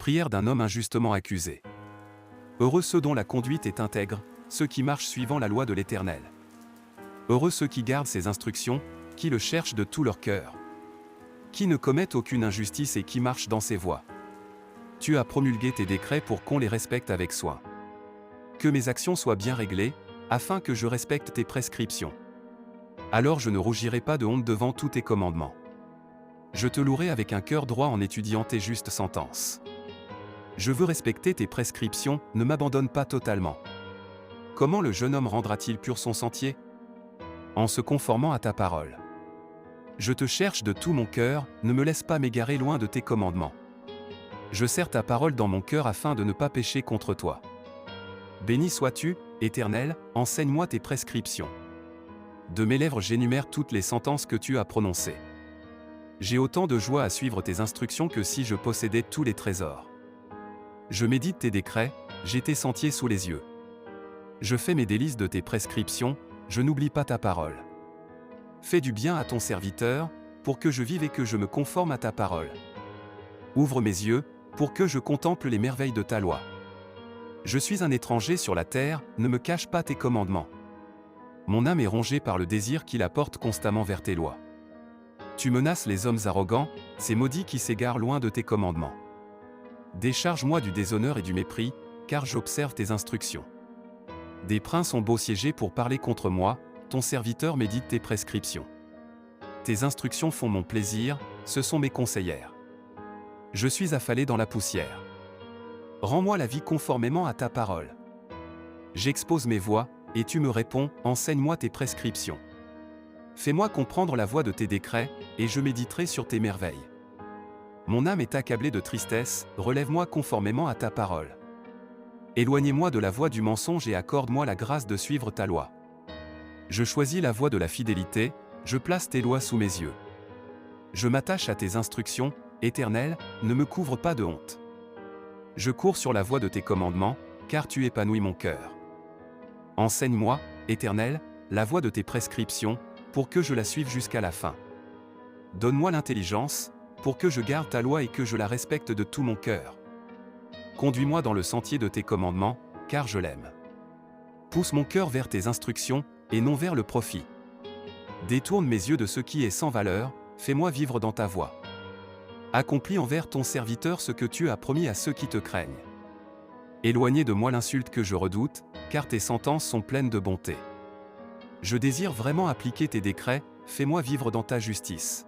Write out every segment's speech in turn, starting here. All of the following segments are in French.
Prière d'un homme injustement accusé. Heureux ceux dont la conduite est intègre, ceux qui marchent suivant la loi de l'Éternel. Heureux ceux qui gardent ses instructions, qui le cherchent de tout leur cœur. Qui ne commettent aucune injustice et qui marchent dans ses voies. Tu as promulgué tes décrets pour qu'on les respecte avec soin. Que mes actions soient bien réglées, afin que je respecte tes prescriptions. Alors je ne rougirai pas de honte devant tous tes commandements. Je te louerai avec un cœur droit en étudiant tes justes sentences. Je veux respecter tes prescriptions, ne m'abandonne pas totalement. Comment le jeune homme rendra-t-il pur son sentier? En se conformant à ta parole. Je te cherche de tout mon cœur, ne me laisse pas m'égarer loin de tes commandements. Je serre ta parole dans mon cœur afin de ne pas pécher contre toi. Béni sois-tu, Éternel, enseigne-moi tes prescriptions. De mes lèvres j'énumère toutes les sentences que tu as prononcées. J'ai autant de joie à suivre tes instructions que si je possédais tous les trésors. Je médite tes décrets, j'ai tes sentiers sous les yeux. Je fais mes délices de tes prescriptions, je n'oublie pas ta parole. Fais du bien à ton serviteur, pour que je vive et que je me conforme à ta parole. Ouvre mes yeux, pour que je contemple les merveilles de ta loi. Je suis un étranger sur la terre, ne me cache pas tes commandements. Mon âme est rongée par le désir qui la porte constamment vers tes lois. Tu menaces les hommes arrogants, ces maudits qui s'égarent loin de tes commandements. Décharge-moi du déshonneur et du mépris, car j'observe tes instructions. Des princes ont beau siéger pour parler contre moi, ton serviteur médite tes prescriptions. Tes instructions font mon plaisir, ce sont mes conseillères. Je suis affalé dans la poussière. Rends-moi la vie conformément à ta parole. J'expose mes voies, et tu me réponds, enseigne-moi tes prescriptions. Fais-moi comprendre la voie de tes décrets, et je méditerai sur tes merveilles. Mon âme est accablée de tristesse, relève-moi conformément à ta parole. Éloignez-moi de la voie du mensonge et accorde-moi la grâce de suivre ta loi. Je choisis la voie de la fidélité, je place tes lois sous mes yeux. Je m'attache à tes instructions, Éternel, ne me couvre pas de honte. Je cours sur la voie de tes commandements, car tu épanouis mon cœur. Enseigne-moi, Éternel, la voie de tes prescriptions, pour que je la suive jusqu'à la fin. Donne-moi l'intelligence, pour que je garde ta loi et que je la respecte de tout mon cœur. Conduis-moi dans le sentier de tes commandements, car je l'aime. Pousse mon cœur vers tes instructions, et non vers le profit. Détourne mes yeux de ce qui est sans valeur, fais-moi vivre dans ta voie. Accomplis envers ton serviteur ce que tu as promis à ceux qui te craignent. Éloignez de moi l'insulte que je redoute, car tes sentences sont pleines de bonté. Je désire vraiment appliquer tes décrets, fais-moi vivre dans ta justice.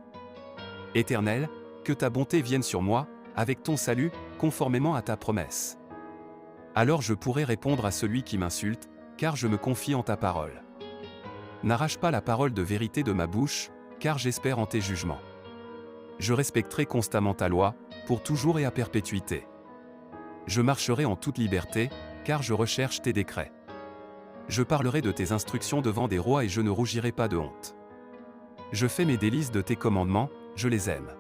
Éternel, que ta bonté vienne sur moi, avec ton salut, conformément à ta promesse. Alors je pourrai répondre à celui qui m'insulte, car je me confie en ta parole. N'arrache pas la parole de vérité de ma bouche, car j'espère en tes jugements. Je respecterai constamment ta loi, pour toujours et à perpétuité. Je marcherai en toute liberté, car je recherche tes décrets. Je parlerai de tes instructions devant des rois et je ne rougirai pas de honte. Je fais mes délices de tes commandements, je les aime.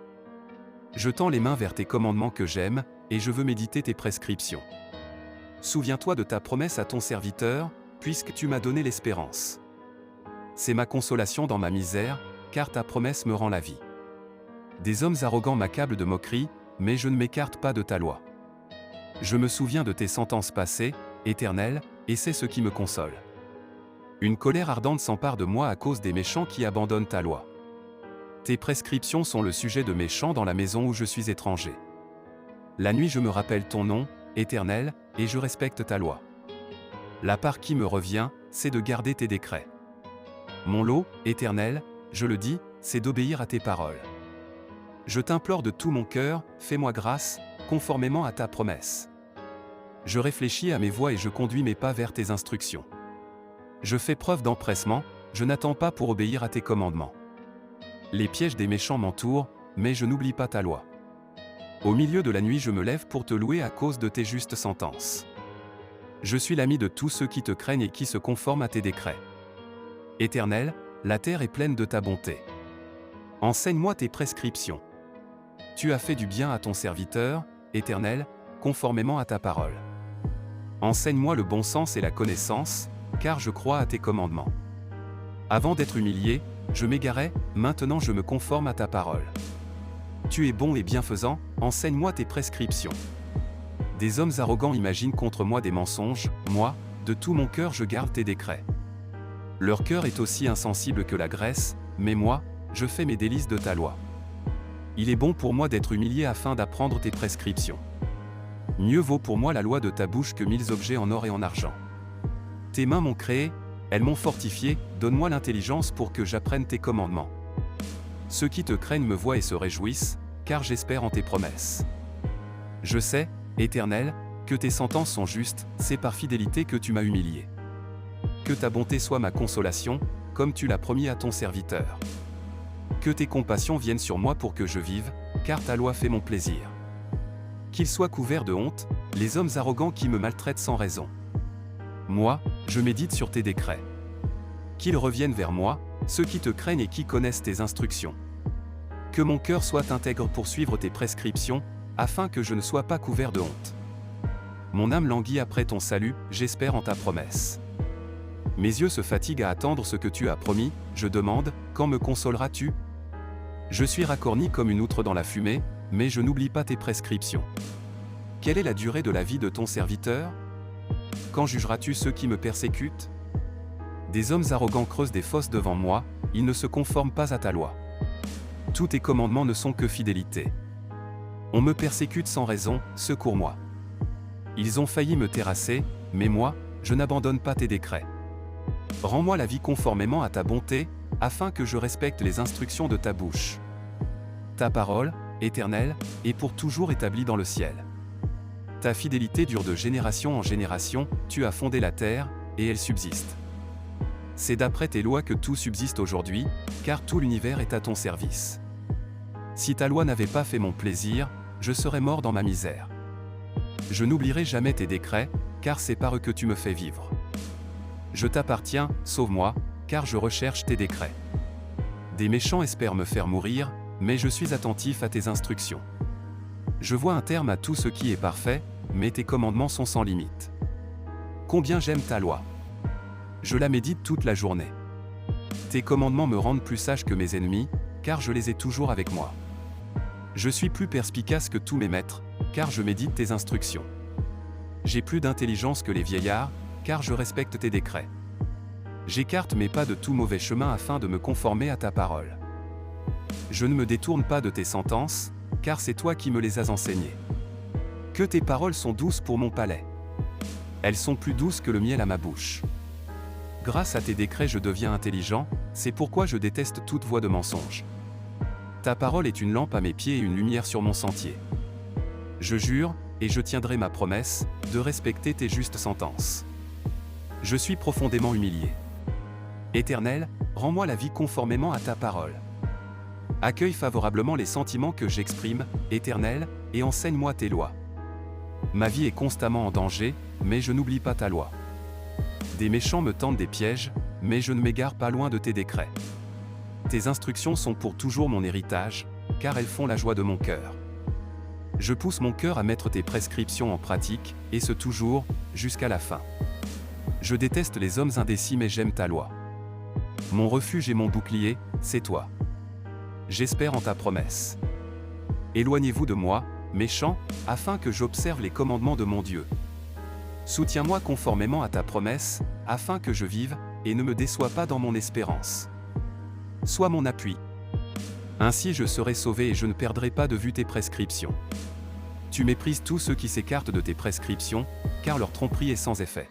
Je tends les mains vers tes commandements que j'aime, et je veux méditer tes prescriptions. Souviens-toi de ta promesse à ton serviteur, puisque tu m'as donné l'espérance. C'est ma consolation dans ma misère, car ta promesse me rend la vie. Des hommes arrogants m'accablent de moqueries, mais je ne m'écarte pas de ta loi. Je me souviens de tes sentences passées, Éternel, et c'est ce qui me console. Une colère ardente s'empare de moi à cause des méchants qui abandonnent ta loi. Tes prescriptions sont le sujet de mes chants dans la maison où je suis étranger. La nuit je me rappelle ton nom, Éternel, et je respecte ta loi. La part qui me revient, c'est de garder tes décrets. Mon lot, Éternel, je le dis, c'est d'obéir à tes paroles. Je t'implore de tout mon cœur, fais-moi grâce, conformément à ta promesse. Je réfléchis à mes voies et je conduis mes pas vers tes instructions. Je fais preuve d'empressement, je n'attends pas pour obéir à tes commandements. Les pièges des méchants m'entourent, mais je n'oublie pas ta loi. Au milieu de la nuit je me lève pour te louer à cause de tes justes sentences. Je suis l'ami de tous ceux qui te craignent et qui se conforment à tes décrets. Éternel, la terre est pleine de ta bonté. Enseigne-moi tes prescriptions. Tu as fait du bien à ton serviteur, Éternel, conformément à ta parole. Enseigne-moi le bon sens et la connaissance, car je crois à tes commandements. Avant d'être humilié, je m'égarais, maintenant je me conforme à ta parole. Tu es bon et bienfaisant, enseigne-moi tes prescriptions. Des hommes arrogants imaginent contre moi des mensonges, moi, de tout mon cœur je garde tes décrets. Leur cœur est aussi insensible que la graisse, mais moi, je fais mes délices de ta loi. Il est bon pour moi d'être humilié afin d'apprendre tes prescriptions. Mieux vaut pour moi la loi de ta bouche que 1000 objets en or et en argent. Tes mains m'ont créé, elles m'ont fortifié, donne-moi l'intelligence pour que j'apprenne tes commandements. Ceux qui te craignent me voient et se réjouissent, car j'espère en tes promesses. Je sais, Éternel, que tes sentences sont justes, c'est par fidélité que tu m'as humilié. Que ta bonté soit ma consolation, comme tu l'as promis à ton serviteur. Que tes compassions viennent sur moi pour que je vive, car ta loi fait mon plaisir. Qu'ils soient couverts de honte, les hommes arrogants qui me maltraitent sans raison. Moi, je médite sur tes décrets. Qu'ils reviennent vers moi, ceux qui te craignent et qui connaissent tes instructions. Que mon cœur soit intègre pour suivre tes prescriptions, afin que je ne sois pas couvert de honte. Mon âme languit après ton salut, j'espère en ta promesse. Mes yeux se fatiguent à attendre ce que tu as promis, je demande, quand me consoleras-tu? Je suis racorni comme une outre dans la fumée, mais je n'oublie pas tes prescriptions. Quelle est la durée de la vie de ton serviteur? Quand jugeras-tu ceux qui me persécutent? Des hommes arrogants creusent des fosses devant moi, ils ne se conforment pas à ta loi. Tous tes commandements ne sont que fidélité. On me persécute sans raison, secours-moi. Ils ont failli me terrasser, mais moi, je n'abandonne pas tes décrets. Rends-moi la vie conformément à ta bonté, afin que je respecte les instructions de ta bouche. Ta parole, Éternelle, est pour toujours établie dans le ciel. Ta fidélité dure de génération en génération, tu as fondé la terre, et elle subsiste. C'est d'après tes lois que tout subsiste aujourd'hui, car tout l'univers est à ton service. Si ta loi n'avait pas fait mon plaisir, je serais mort dans ma misère. Je n'oublierai jamais tes décrets, car c'est par eux que tu me fais vivre. Je t'appartiens, sauve-moi, car je recherche tes décrets. Des méchants espèrent me faire mourir, mais je suis attentif à tes instructions. Je vois un terme à tout ce qui est parfait, mais tes commandements sont sans limite. Combien j'aime ta loi! Je la médite toute la journée. Tes commandements me rendent plus sage que mes ennemis, car je les ai toujours avec moi. Je suis plus perspicace que tous mes maîtres, car je médite tes instructions. J'ai plus d'intelligence que les vieillards, car je respecte tes décrets. J'écarte mes pas de tout mauvais chemin afin de me conformer à ta parole. Je ne me détourne pas de tes sentences, car c'est toi qui me les as enseignées. Que tes paroles sont douces pour mon palais. Elles sont plus douces que le miel à ma bouche. Grâce à tes décrets je deviens intelligent, c'est pourquoi je déteste toute voie de mensonge. Ta parole est une lampe à mes pieds et une lumière sur mon sentier. Je jure, et je tiendrai ma promesse, de respecter tes justes sentences. Je suis profondément humilié. Éternel, rends-moi la vie conformément à ta parole. Accueille favorablement les sentiments que j'exprime, Éternel, et enseigne-moi tes lois. Ma vie est constamment en danger, mais je n'oublie pas ta loi. Des méchants me tendent des pièges, mais je ne m'égare pas loin de tes décrets. Tes instructions sont pour toujours mon héritage, car elles font la joie de mon cœur. Je pousse mon cœur à mettre tes prescriptions en pratique, et ce toujours, jusqu'à la fin. Je déteste les hommes indécis mais j'aime ta loi. Mon refuge et mon bouclier, c'est toi. J'espère en ta promesse. Éloignez-vous de moi, méchants, afin que j'observe les commandements de mon Dieu. Soutiens-moi conformément à ta promesse, afin que je vive, et ne me déçois pas dans mon espérance. Sois mon appui. Ainsi je serai sauvé et je ne perdrai pas de vue tes prescriptions. Tu méprises tous ceux qui s'écartent de tes prescriptions, car leur tromperie est sans effet.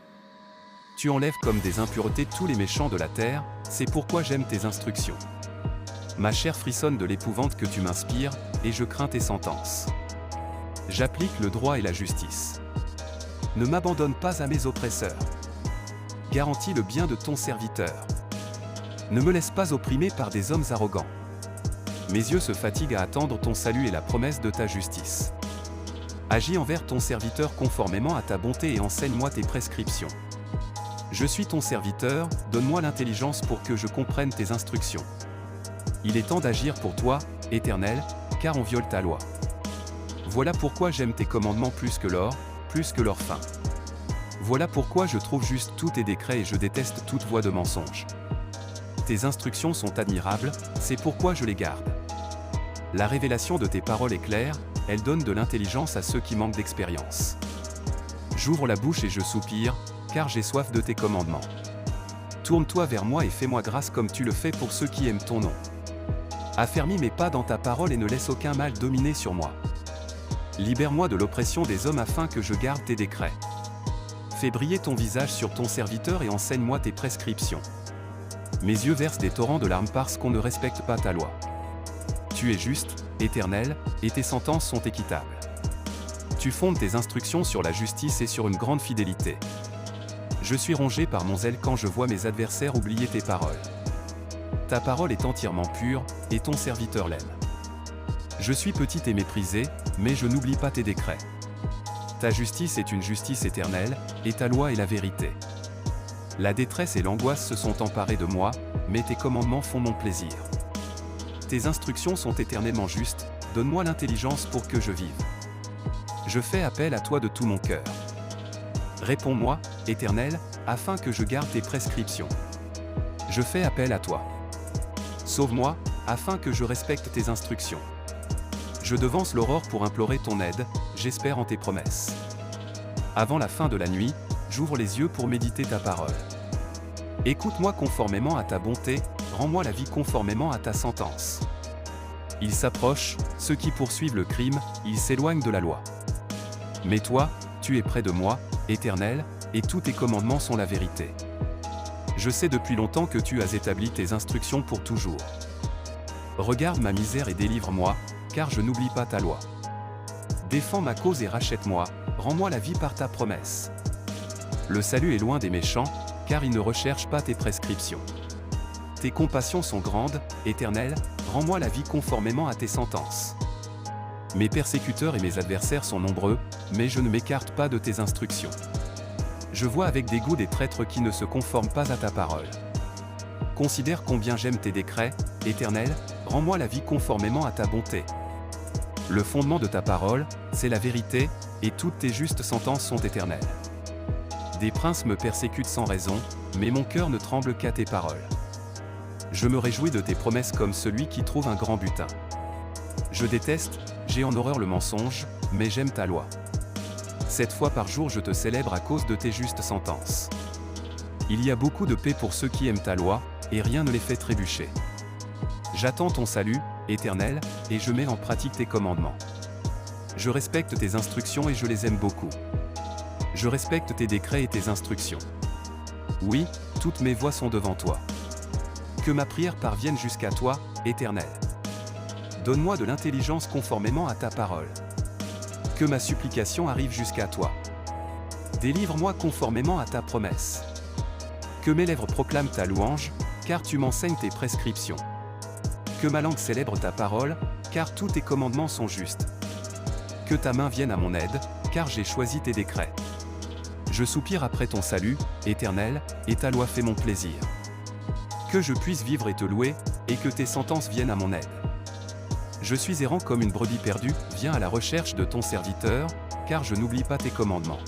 Tu enlèves comme des impuretés tous les méchants de la terre, c'est pourquoi j'aime tes instructions. Ma chair frissonne de l'épouvante que tu m'inspires, et je crains tes sentences. J'applique le droit et la justice. Ne m'abandonne pas à mes oppresseurs. Garantis le bien de ton serviteur. Ne me laisse pas opprimer par des hommes arrogants. Mes yeux se fatiguent à attendre ton salut et la promesse de ta justice. Agis envers ton serviteur conformément à ta bonté et enseigne-moi tes prescriptions. Je suis ton serviteur, donne-moi l'intelligence pour que je comprenne tes instructions. Il est temps d'agir pour toi, Éternel, car on viole ta loi. Voilà pourquoi j'aime tes commandements plus que l'or fin. Voilà pourquoi je trouve juste tous tes décrets et je déteste toute voie de mensonge. Tes instructions sont admirables, c'est pourquoi je les garde. La révélation de tes paroles est claire, elle donne de l'intelligence à ceux qui manquent d'expérience. J'ouvre la bouche et je soupire, car j'ai soif de tes commandements. Tourne-toi vers moi et fais-moi grâce comme tu le fais pour ceux qui aiment ton nom. Affermis mes pas dans ta parole et ne laisse aucun mal dominer sur moi. Libère-moi de l'oppression des hommes afin que je garde tes décrets. Fais briller ton visage sur ton serviteur et enseigne-moi tes prescriptions. Mes yeux versent des torrents de larmes parce qu'on ne respecte pas ta loi. Tu es juste, Éternel, et tes sentences sont équitables. Tu fondes tes instructions sur la justice et sur une grande fidélité. Je suis rongé par mon zèle quand je vois mes adversaires oublier tes paroles. Ta parole est entièrement pure, et ton serviteur l'aime. Je suis petit et méprisé, mais je n'oublie pas tes décrets. Ta justice est une justice éternelle, et ta loi est la vérité. La détresse et l'angoisse se sont emparées de moi, mais tes commandements font mon plaisir. Tes instructions sont éternellement justes, donne-moi l'intelligence pour que je vive. Je fais appel à toi de tout mon cœur. Réponds-moi, Éternel, afin que je garde tes prescriptions. Je fais appel à toi. Sauve-moi, afin que je respecte tes instructions. Je devance l'aurore pour implorer ton aide, j'espère en tes promesses. Avant la fin de la nuit, j'ouvre les yeux pour méditer ta parole. Écoute-moi conformément à ta bonté, rends-moi la vie conformément à ta sentence. Ils s'approchent, ceux qui poursuivent le crime, ils s'éloignent de la loi. Mais toi, tu es près de moi, Éternel, et tous tes commandements sont la vérité. Je sais depuis longtemps que tu as établi tes instructions pour toujours. Regarde ma misère et délivre-moi, car je n'oublie pas ta loi. Défends ma cause et rachète-moi, rends-moi la vie par ta promesse. Le salut est loin des méchants, car ils ne recherchent pas tes prescriptions. Tes compassions sont grandes, Éternel, rends-moi la vie conformément à tes sentences. Mes persécuteurs et mes adversaires sont nombreux, mais je ne m'écarte pas de tes instructions. Je vois avec dégoût des traîtres qui ne se conforment pas à ta parole. Considère combien j'aime tes décrets, Éternel, rends-moi la vie conformément à ta bonté. Le fondement de ta parole, c'est la vérité, et toutes tes justes sentences sont éternelles. Des princes me persécutent sans raison, mais mon cœur ne tremble qu'à tes paroles. Je me réjouis de tes promesses comme celui qui trouve un grand butin. Je déteste, j'ai en horreur le mensonge, mais j'aime ta loi. 7 fois par jour je te célèbre à cause de tes justes sentences. Il y a beaucoup de paix pour ceux qui aiment ta loi, et rien ne les fait trébucher. J'attends ton salut, Éternel, et je mets en pratique tes commandements. Je respecte tes instructions et je les aime beaucoup. Je respecte tes décrets et tes instructions. Oui, toutes mes voies sont devant toi. Que ma prière parvienne jusqu'à toi, Éternel. Donne-moi de l'intelligence conformément à ta parole. Que ma supplication arrive jusqu'à toi. Délivre-moi conformément à ta promesse. Que mes lèvres proclament ta louange, car tu m'enseignes tes prescriptions. Que ma langue célèbre ta parole, car tous tes commandements sont justes. Que ta main vienne à mon aide, car j'ai choisi tes décrets. Je soupire après ton salut, Éternel, et ta loi fait mon plaisir. Que je puisse vivre et te louer, et que tes sentences viennent à mon aide. Je suis errant comme une brebis perdue, viens à la recherche de ton serviteur, car je n'oublie pas tes commandements.